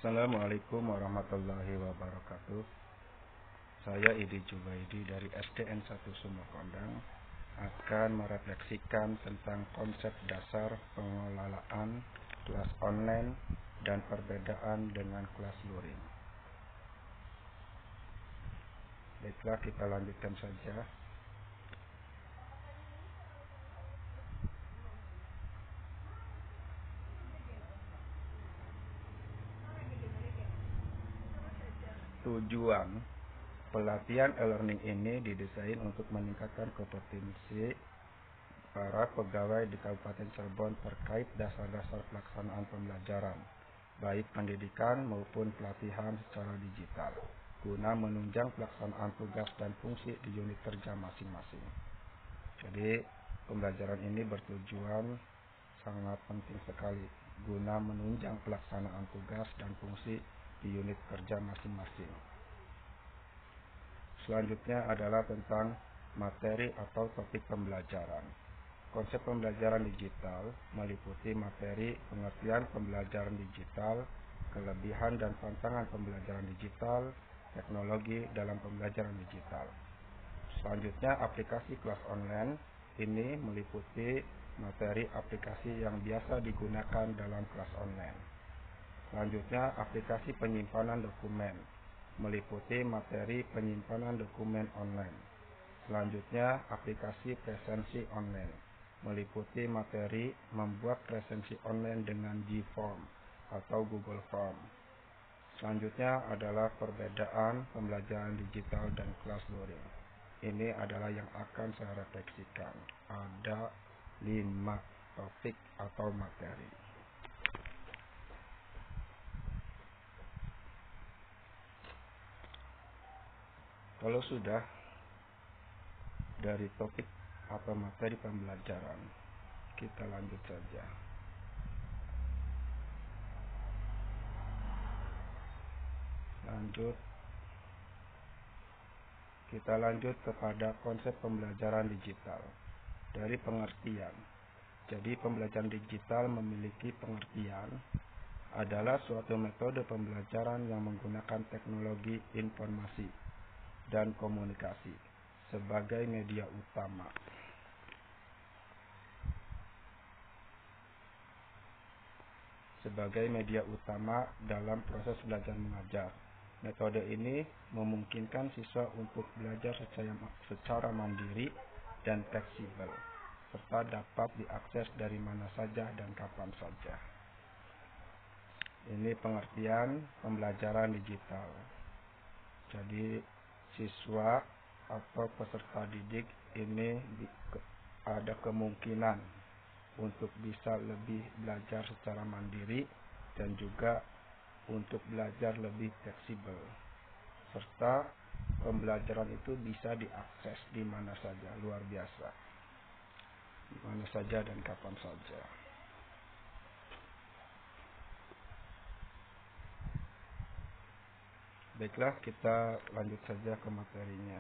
Assalamualaikum warahmatullahi wabarakatuh. Saya Idi Jubaidi dari SDN 1 Sumberkondang akan merefleksikan tentang konsep dasar pengelolaan kelas online dan perbedaan dengan kelas luring. Baiklah, kita lanjutkan saja. Tujuan pelatihan e-learning ini didesain untuk meningkatkan kompetensi para pegawai di Kabupaten Cirebon terkait dasar-dasar pelaksanaan pembelajaran, baik pendidikan maupun pelatihan secara digital, guna menunjang pelaksanaan tugas dan fungsi di unit kerja masing-masing. Jadi, pembelajaran ini bertujuan sangat penting sekali guna menunjang pelaksanaan tugas dan fungsi di unit kerja masing-masing. Selanjutnya adalah tentang materi atau topik pembelajaran. Konsep pembelajaran digital meliputi materi, pengertian pembelajaran digital, kelebihan dan tantangan pembelajaran digital, teknologi dalam pembelajaran digital. Selanjutnya, aplikasi kelas online ini meliputi materi aplikasi yang biasa digunakan dalam kelas online. Selanjutnya, aplikasi penyimpanan dokumen meliputi materi penyimpanan dokumen online. Selanjutnya, aplikasi presensi online meliputi materi membuat presensi online dengan G-Form atau Google Form. Selanjutnya adalah perbedaan pembelajaran digital dan kelas luring. Ini adalah yang akan saya refleksikan. Ada 5 topik atau materi. Kalau sudah dari topik atau materi pembelajaran, kita lanjut saja. Kita lanjut kepada konsep pembelajaran digital. Dari pengertian. Jadi pembelajaran digital memiliki pengertian adalah suatu metode pembelajaran yang menggunakan teknologi informasi dan komunikasi sebagai media utama dalam proses belajar mengajar. Metode ini memungkinkan siswa untuk belajar secara mandiri dan fleksibel, serta dapat diakses dari mana saja dan kapan saja. Ini pengertian pembelajaran digital. Jadi siswa atau peserta didik ini ada kemungkinan untuk bisa lebih belajar secara mandiri dan juga untuk belajar lebih fleksibel, serta pembelajaran itu bisa diakses di mana saja, luar biasa, di mana saja dan kapan saja. Baiklah, kita lanjut saja ke materinya.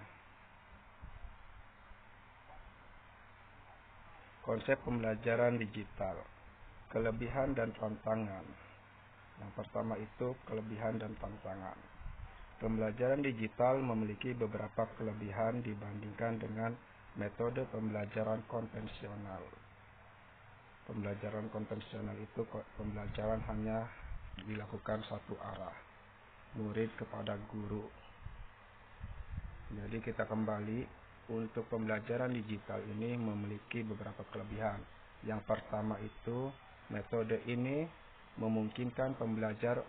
Konsep pembelajaran digital, kelebihan dan tantangan. Yang pertama itu kelebihan dan tantangan. Pembelajaran digital memiliki beberapa kelebihan dibandingkan dengan metode pembelajaran konvensional. Pembelajaran konvensional itu pembelajaran hanya dilakukan satu arah, murid kepada guru. Jadi kita kembali, untuk pembelajaran digital ini memiliki beberapa kelebihan. Yang pertama itu metode ini memungkinkan pembelajar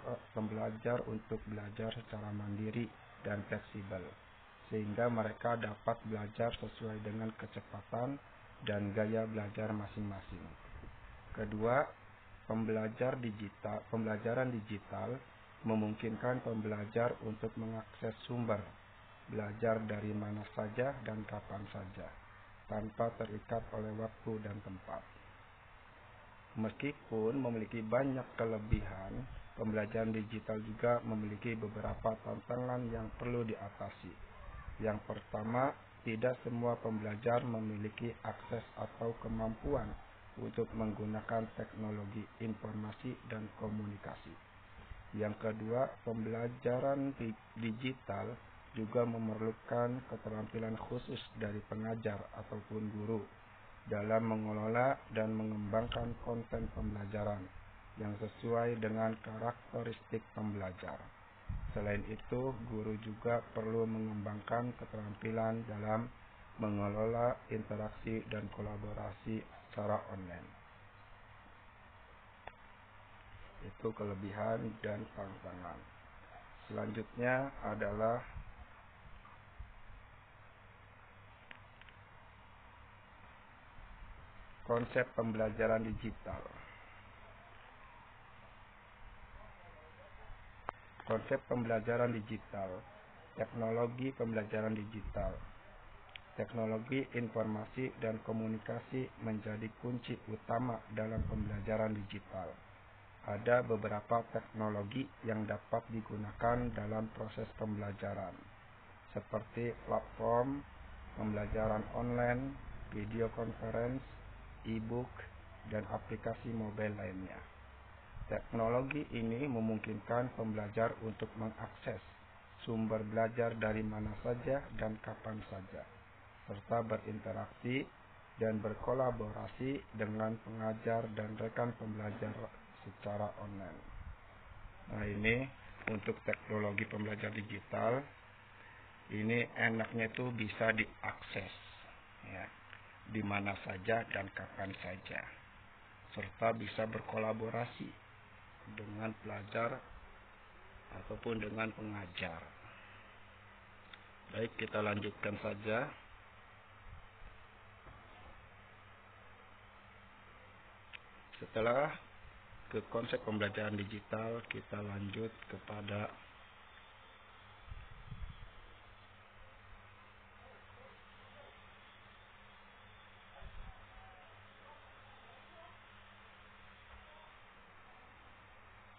untuk belajar secara mandiri dan fleksibel, sehingga mereka dapat belajar sesuai dengan kecepatan dan gaya belajar masing-masing. Kedua, pembelajaran digital memungkinkan pembelajar untuk mengakses sumber, belajar dari mana saja dan kapan saja, tanpa terikat oleh waktu dan tempat. Meskipun memiliki banyak kelebihan, pembelajaran digital juga memiliki beberapa tantangan yang perlu diatasi. Yang pertama, tidak semua pembelajar memiliki akses atau kemampuan untuk menggunakan teknologi informasi dan komunikasi. Yang kedua, pembelajaran digital juga memerlukan keterampilan khusus dari pengajar ataupun guru dalam mengelola dan mengembangkan konten pembelajaran yang sesuai dengan karakteristik pembelajar. Selain itu, guru juga perlu mengembangkan keterampilan dalam mengelola interaksi dan kolaborasi secara online. Itu kelebihan dan tantangan. Selanjutnya adalah konsep pembelajaran digital. Konsep pembelajaran digital, teknologi pembelajaran digital. Teknologi informasi dan komunikasi menjadi kunci utama dalam pembelajaran digital. Ada beberapa teknologi yang dapat digunakan dalam proses pembelajaran, seperti platform pembelajaran online, video conference, e-book, dan aplikasi mobile lainnya. Teknologi ini memungkinkan pembelajar untuk mengakses sumber belajar dari mana saja dan kapan saja, serta berinteraksi dan berkolaborasi dengan pengajar dan rekan pembelajar secara online. Nah, ini untuk teknologi pembelajaran digital, ini enaknya itu bisa diakses ya, di mana saja dan kapan saja, serta bisa berkolaborasi dengan pelajar ataupun dengan pengajar. Baik, kita lanjutkan saja. Setelah ke konsep pembelajaran digital, kita lanjut kepada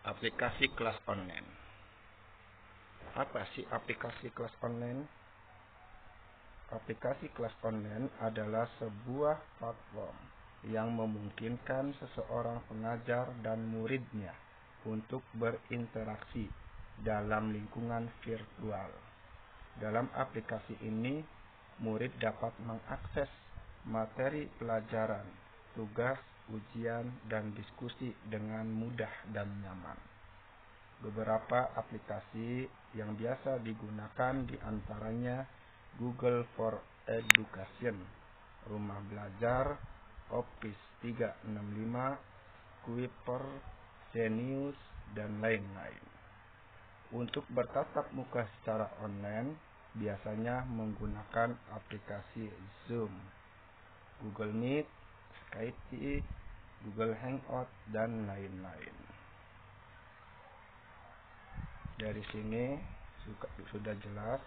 aplikasi kelas online. Apa sih aplikasi kelas online? Aplikasi kelas online adalah sebuah platform yang memungkinkan seseorang pengajar dan muridnya untuk berinteraksi dalam lingkungan virtual. Dalam aplikasi ini, murid dapat mengakses materi pelajaran, tugas, ujian, dan diskusi dengan mudah dan nyaman. Beberapa aplikasi yang biasa digunakan diantaranya Google for Education, Rumah Belajar, Office 365, Kuiper, Genius, dan lain-lain. Untuk bertatap muka secara online, biasanya menggunakan aplikasi Zoom, Google Meet, Skype, Google Hangout, dan lain-lain. Dari sini sudah jelas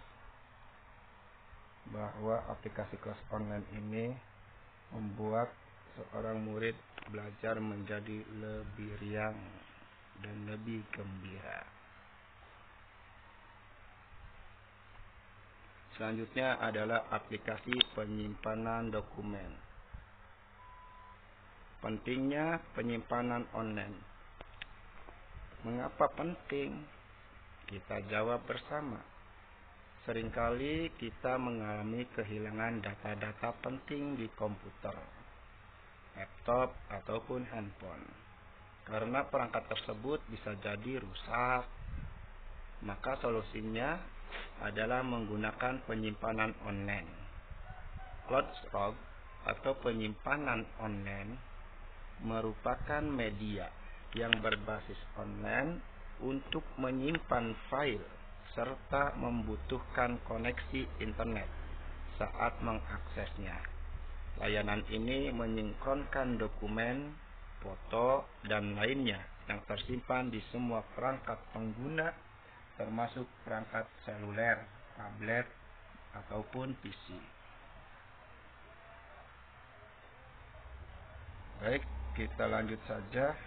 bahwa aplikasi kelas online ini membuat seorang murid belajar menjadi lebih riang dan lebih gembira. Selanjutnya adalah aplikasi penyimpanan dokumen. Pentingnya penyimpanan online. Mengapa penting? Kita jawab bersama. Seringkali kita mengalami kehilangan data-data penting di komputer, laptop, ataupun handphone. Karena perangkat tersebut bisa jadi rusak, maka solusinya adalah menggunakan penyimpanan online. Cloud storage atau penyimpanan online merupakan media yang berbasis online untuk menyimpan file serta membutuhkan koneksi internet saat mengaksesnya. Layanan ini menyinkronkan dokumen, foto, dan lainnya yang tersimpan di semua perangkat pengguna, termasuk perangkat seluler, tablet, ataupun PC. Baik, kita lanjut saja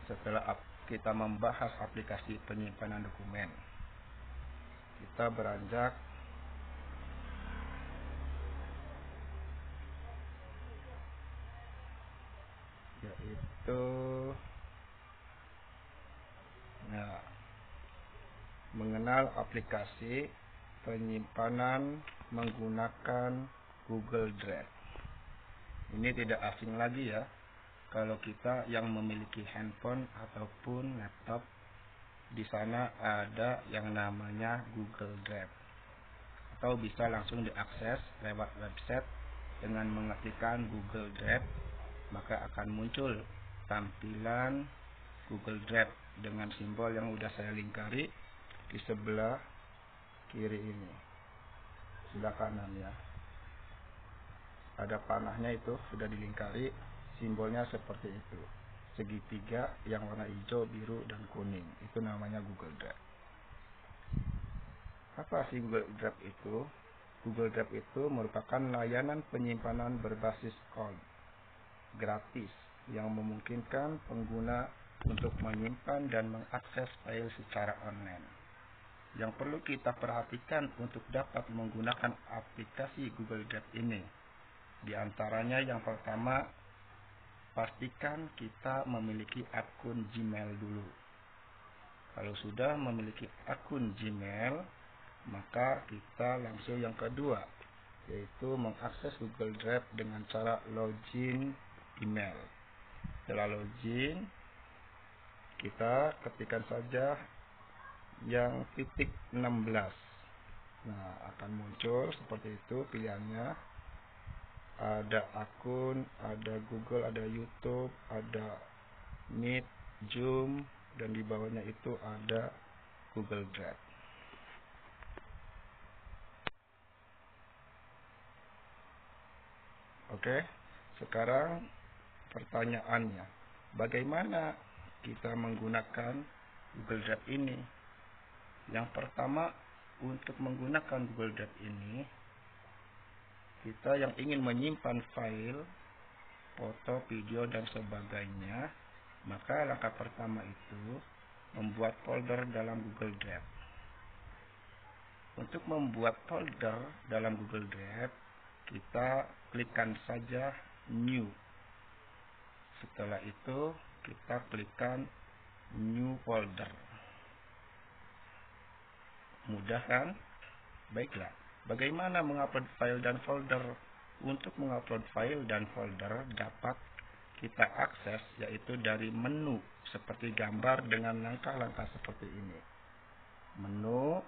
setelah kita membahas aplikasi penyimpanan dokumen. Kita beranjak yaitu mengenal aplikasi penyimpanan menggunakan Google Drive. Ini tidak asing lagi ya, kalau kita yang memiliki handphone ataupun laptop, di sana ada yang namanya Google Drive, atau bisa langsung diakses lewat website dengan mengetikkan Google Drive, maka akan muncul tampilan Google Drive dengan simbol yang sudah saya lingkari di sebelah kiri ini, sebelah kanan ya. Ada panahnya, itu sudah dilingkari, simbolnya seperti itu, segitiga yang warna hijau, biru, dan kuning, itu namanya Google Drive. Apa sih Google Drive itu? Google Drive itu merupakan layanan penyimpanan berbasis cloud gratis yang memungkinkan pengguna untuk menyimpan dan mengakses file secara online. Yang perlu kita perhatikan untuk dapat menggunakan aplikasi Google Drive ini, di antaranya yang pertama, pastikan kita memiliki akun Gmail dulu. Kalau sudah memiliki akun Gmail, maka kita langsung yang kedua, yaitu mengakses Google Drive dengan cara login email. Setelah login, kita ketikkan saja yang _16. Nah, akan muncul seperti itu pilihannya. Ada akun, ada Google, ada YouTube, ada Meet, Zoom, dan di bawahnya itu ada Google Drive. Oke, sekarang pertanyaannya, bagaimana kita menggunakan Google Drive ini? Yang pertama, untuk menggunakan Google Drive ini, kita yang ingin menyimpan file, foto, video, dan sebagainya, maka langkah pertama itu membuat folder dalam Google Drive. Untuk membuat folder dalam Google Drive, kita klikkan saja New. Setelah itu, kita klikkan New Folder. Mudah kan? Baiklah. Bagaimana mengupload file dan folder? Untuk mengupload file dan folder dapat kita akses yaitu dari menu seperti gambar dengan langkah-langkah seperti ini. Menu,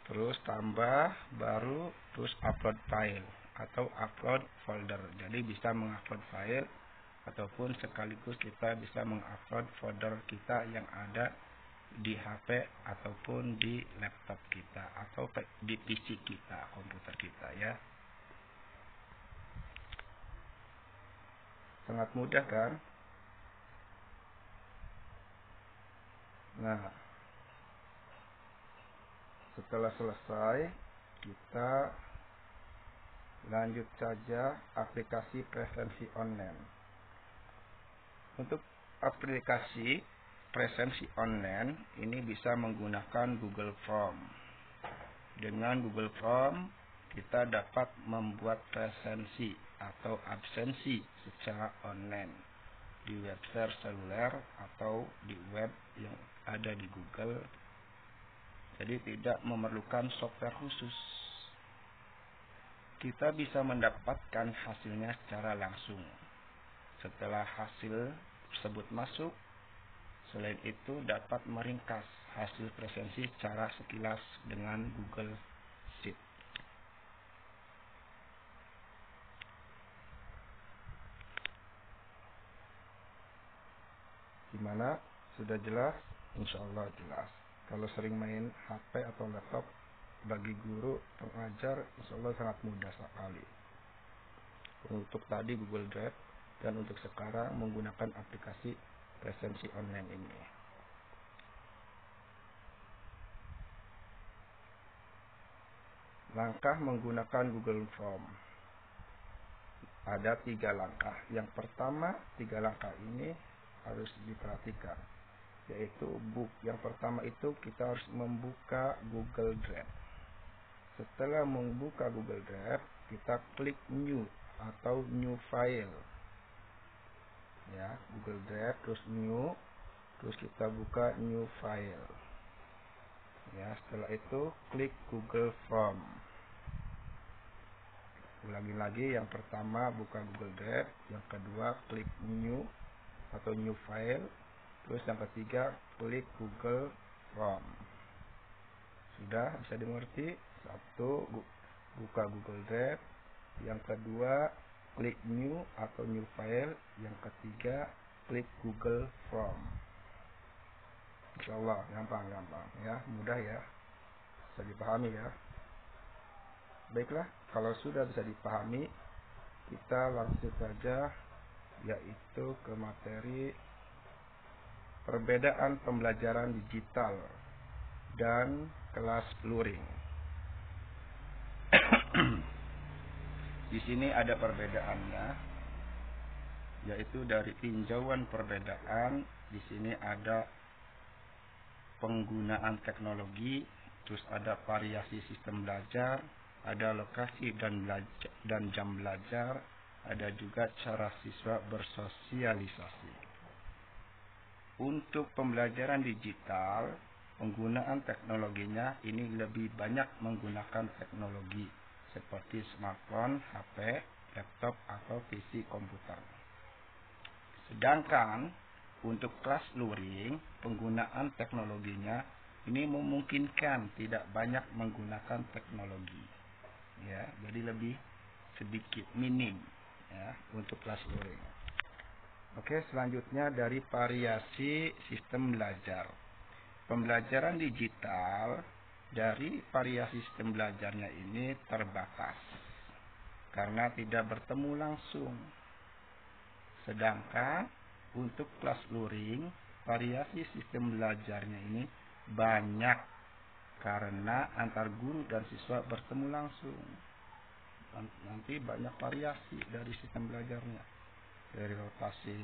terus tambah, baru, terus upload file atau upload folder. Jadi bisa mengupload file ataupun sekaligus kita bisa mengupload folder kita yang ada di HP ataupun di laptop kita atau di PC kita, komputer kita ya. Sangat mudah kan? Nah, setelah selesai, kita lanjut saja aplikasi presensi online. Untuk aplikasi presensi online ini bisa menggunakan Google Form. Dengan Google Form kita dapat membuat presensi atau absensi secara online di website seluler atau di web yang ada di Google. Jadi tidak memerlukan software khusus. Kita bisa mendapatkan hasilnya secara langsung. Setelah hasil tersebut masuk, selain itu dapat meringkas hasil presensi secara sekilas dengan Google Sheet. Gimana? Sudah jelas? Insya Allah jelas. Kalau sering main HP atau laptop, bagi guru pengajar insya Allah sangat mudah sekali. Untuk tadi Google Drive dan untuk sekarang menggunakan aplikasi presensi online ini. Langkah menggunakan Google Form. Ada 3 langkah. Yang pertama, 3 langkah ini harus diperhatikan, yaitu yang pertama itu kita harus membuka Google Drive. Setelah membuka Google Drive, kita klik New atau New File. Ya, Google Drive terus New, terus kita buka New File. Ya, setelah itu klik Google Form. Ulangi lagi, yang pertama buka Google Drive, yang kedua klik New atau New File, terus yang ketiga klik Google Form. Sudah bisa dimengerti? Satu, buka Google Drive, yang kedua klik New atau New File, yang ketiga klik Google Form. Insyaallah gampang ya, mudah ya, bisa dipahami ya. Baiklah, kalau sudah bisa dipahami, kita langsung saja yaitu ke materi perbedaan pembelajaran digital dan kelas luring. Di sini ada perbedaannya, yaitu dari tinjauan perbedaan. Di sini ada penggunaan teknologi, terus ada variasi sistem belajar, ada lokasi dan jam belajar, ada juga cara siswa bersosialisasi. Untuk pembelajaran digital, penggunaan teknologinya ini lebih banyak menggunakan teknologi seperti smartphone, HP, laptop, atau PC komputer. Sedangkan untuk kelas luring, penggunaan teknologinya ini memungkinkan tidak banyak menggunakan teknologi. Ya, jadi lebih sedikit, minim ya untuk kelas luring. Oke, selanjutnya dari variasi sistem belajar. Pembelajaran digital dari variasi sistem belajarnya ini terbatas karena tidak bertemu langsung. Sedangkan untuk kelas luring, variasi sistem belajarnya ini banyak karena antar guru dan siswa bertemu langsung. Nanti banyak variasi dari sistem belajarnya, dari rotasi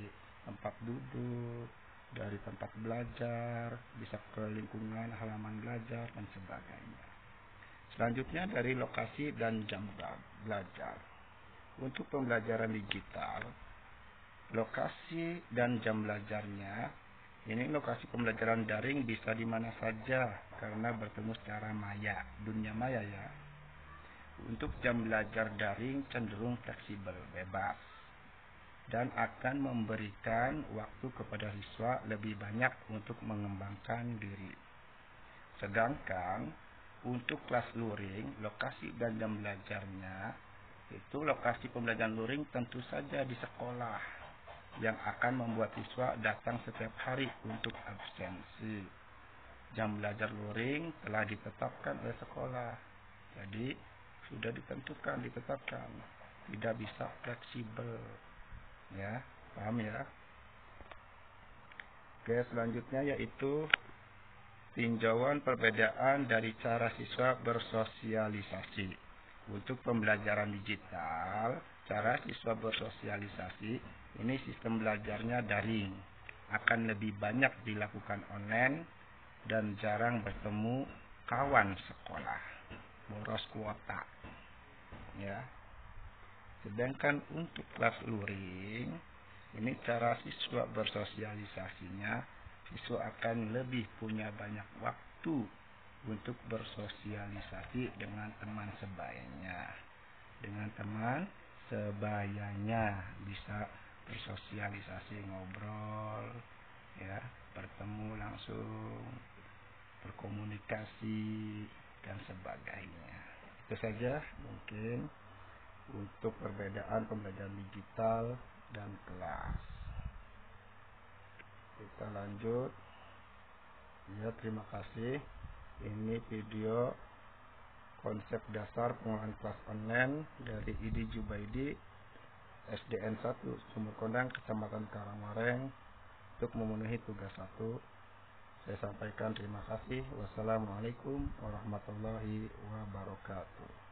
tempat duduk, dari tempat belajar, bisa ke lingkungan halaman belajar dan sebagainya. Selanjutnya dari lokasi dan jam belajar. Untuk pembelajaran digital, lokasi dan jam belajarnya, ini lokasi pembelajaran daring bisa di mana saja karena bertemu secara maya, dunia maya ya. Untuk jam belajar daring cenderung fleksibel, bebas, dan akan memberikan waktu kepada siswa lebih banyak untuk mengembangkan diri. Sedangkan untuk kelas luring, lokasi dan jam belajarnya, itu lokasi pembelajaran luring tentu saja di sekolah, yang akan membuat siswa datang setiap hari untuk absensi. Jam belajar luring telah ditetapkan oleh sekolah, jadi sudah ditetapkan, tidak bisa fleksibel. Ya, paham ya? Oke, selanjutnya yaitu tinjauan perbedaan dari cara siswa bersosialisasi. Untuk pembelajaran digital, cara siswa bersosialisasi ini sistem belajarnya daring, akan lebih banyak dilakukan online dan jarang bertemu kawan sekolah, boros kuota. Ya. Sedangkan untuk kelas luring, ini cara siswa bersosialisasinya, siswa akan lebih punya banyak waktu untuk bersosialisasi dengan teman sebayanya. Bisa bersosialisasi, ngobrol, ya, bertemu langsung, berkomunikasi dan sebagainya. Itu saja mungkin untuk perbedaan pembelajaran digital dan kelas. Kita lanjut. Ya, terima kasih. Ini video konsep dasar pengolahan kelas online dari Idi Jubaidi, SDN 1 Sumur Kondang, Kecamatan Karangwareng, untuk memenuhi tugas 1. Saya sampaikan terima kasih. Wassalamualaikum warahmatullahi wabarakatuh.